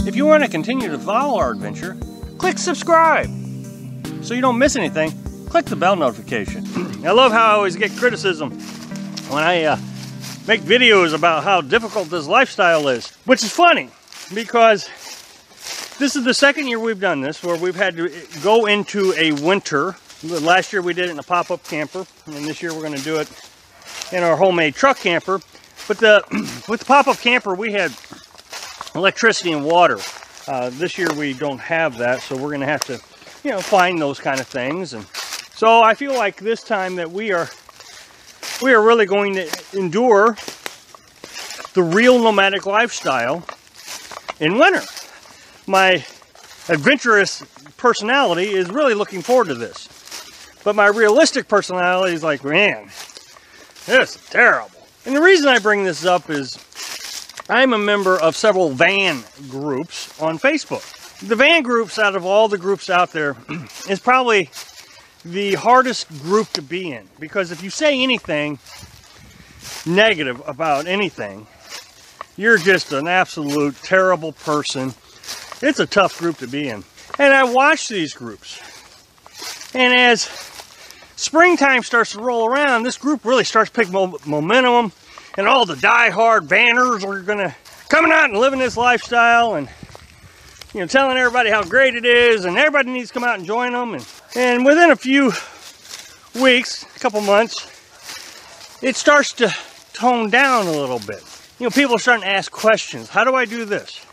If you want to continue to follow our adventure, click subscribe. So you don't miss anything, click the bell notification. I love how I always get criticism when I make videos about how difficult this lifestyle is, which is funny because this is the second year we've done this where we've had to go into a winter. Last year we did it in a pop-up camper, and this year we're going to do it in our homemade truck camper. But with the pop-up camper we had electricity and water. This year we don't have that, so we're going to have to, you know, find those kind of things. And so I feel like this time that we are really going to endure the real nomadic lifestyle in winter. My adventurous personality is really looking forward to this. But my realistic personality is like, man, this is terrible. And the reason I bring this up is I'm a member of several van groups on Facebook. The van groups, out of all the groups out there, is probably the hardest group to be in. Because if you say anything negative about anything, you're just an absolute terrible person. It's a tough group to be in. And I watch these groups. And as springtime starts to roll around, this group really starts picking momentum. And all the die-hard vanners are coming out and living this lifestyle, and you know, telling everybody how great it is, and everybody needs to come out and join them. And within a few weeks, a couple months, it starts to tone down a little bit. You know, people are starting to ask questions. How do I do this?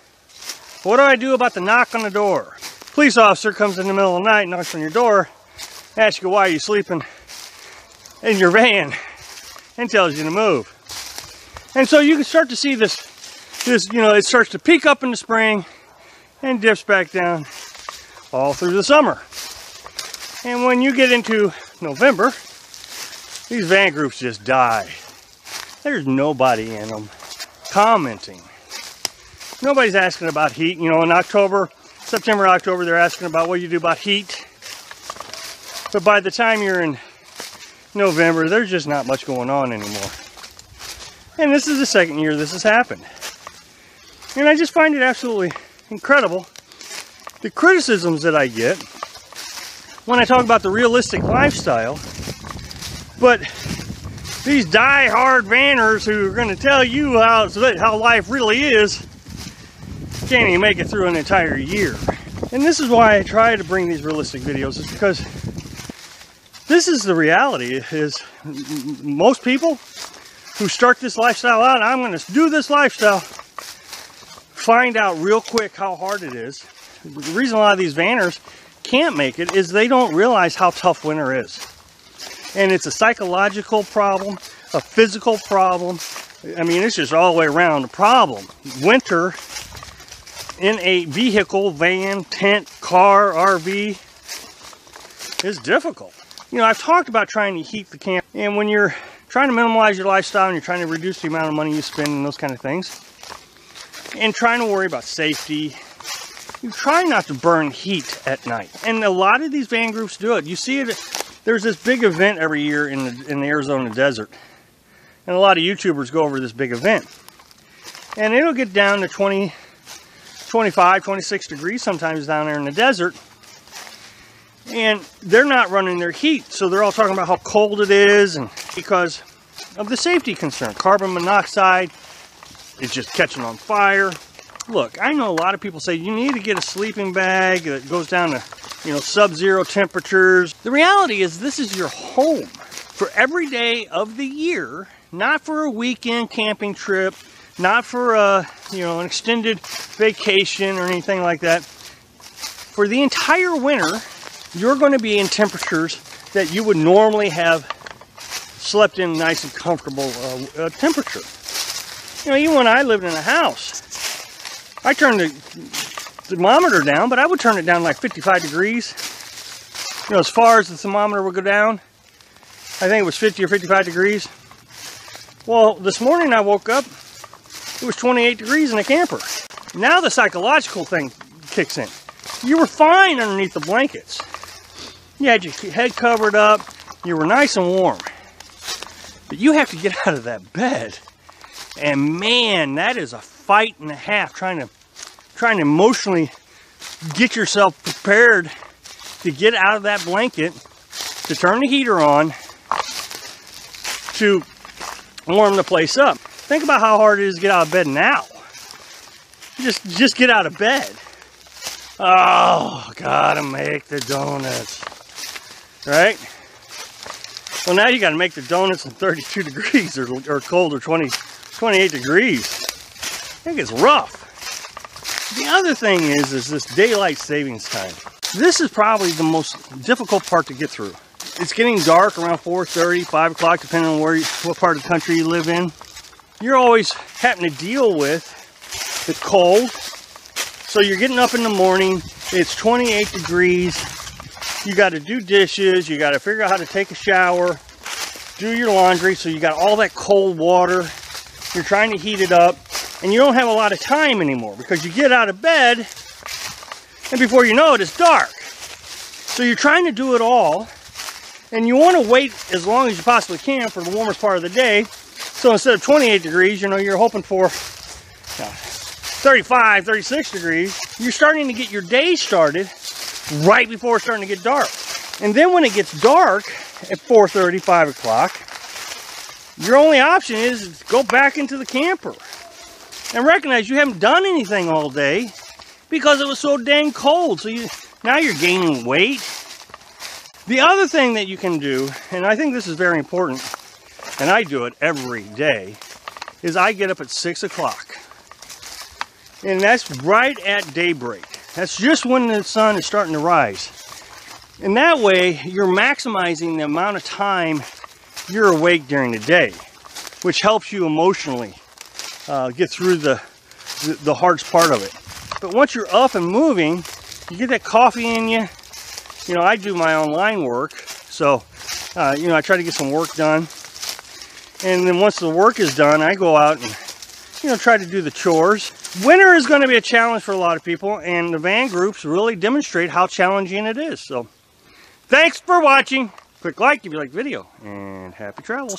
What do I do about the knock on the door? Police officer comes in the middle of the night, knocks on your door, asks you why you're sleeping in your van, and tells you to move. And so you can start to see this, you know, it starts to peak up in the spring and dips back down all through the summer. And when you get into November, these van groups just die. There's nobody in them commenting. Nobody's asking about heat. You know, in October, September, October, they're asking about what you do about heat. But by the time you're in November, there's just not much going on anymore. And this is the second year this has happened. And I just find it absolutely incredible, the criticisms that I get when I talk about the realistic lifestyle. But these die-hard vanners who are going to tell you how life really is can't even make it through an entire year. And this is why I try to bring these realistic videos, is because this is the reality. Is most people who start this lifestyle out, I'm going to do this lifestyle, find out real quick how hard it is. The reason a lot of these vanners can't make it is they don't realize how tough winter is. And it's a psychological problem, a physical problem. I mean, it's just all the way around a problem. Winter in a vehicle, van, tent, car, RV is difficult. You know, I've talked about trying to heat the camp, and when you're trying to minimize your lifestyle and you're trying to reduce the amount of money you spend and those kind of things, and trying to worry about safety, you try not to burn heat at night. And a lot of these van groups do it. You see it, there's this big event every year in the Arizona desert, and a lot of YouTubers go over this big event, and it'll get down to 20, 25, 26 degrees sometimes down there in the desert. And they're not running their heat, so they're all talking about how cold it is, and because of the safety concern. Carbon monoxide is just catching on fire. Look, I know a lot of people say you need to get a sleeping bag that goes down to, you know, sub-zero temperatures. The reality is this is your home for every day of the year, not for a weekend camping trip, not for a, you know, an extended vacation or anything like that. For the entire winter, you're going to be in temperatures that you would normally have slept in nice and comfortable temperature. You know, even when I lived in a house, I turned the thermometer down, but I would turn it down like 55 degrees. You know, as far as the thermometer would go down, I think it was 50 or 55 degrees. Well, this morning I woke up, it was 28 degrees in the camper. Now the psychological thing kicks in. You were fine underneath the blankets. You had your head covered up. You were nice and warm. But you have to get out of that bed. And man, that is a fight and a half trying trying to emotionally get yourself prepared to get out of that blanket, to turn the heater on, to warm the place up. Think about how hard it is to get out of bed now. Just get out of bed. Oh, gotta make the donuts, right? Well, now you gotta make the donuts in 32 degrees or cold, or 28 degrees. I think it's rough. The other thing is this daylight savings time. This is probably the most difficult part to get through. It's getting dark around 4:30, 5 o'clock, depending on what part of the country you live in. You're always having to deal with the cold. So you're getting up in the morning, it's 28 degrees. You got to do dishes, you got to figure out how to take a shower, do your laundry, so you got all that cold water. You're trying to heat it up, and you don't have a lot of time anymore because you get out of bed, and before you know it, it's dark. So you're trying to do it all, and you want to wait as long as you possibly can for the warmest part of the day. So instead of 28 degrees, you know, you're hoping for 35, 36 degrees. You're starting to get your day started right before it's starting to get dark. And then when it gets dark at 4:30, 5 o'clock, your only option is to go back into the camper and recognize you haven't done anything all day because it was so dang cold. So now you're gaining weight. The other thing that you can do, and I think this is very important, and I do it every day, is I get up at 6 o'clock. And that's right at daybreak. That's just when the sun is starting to rise. And that way, you're maximizing the amount of time you're awake during the day, which helps you emotionally get through the hardest part of it. But once you're up and moving, you get that coffee in you. You know, I do my online work, so you know, I try to get some work done. And then once the work is done, I go out and, you know, try to do the chores. Winter is going to be a challenge for a lot of people, and the van groups really demonstrate how challenging it is. So, thanks for watching. Click like if you like the video, and happy travels.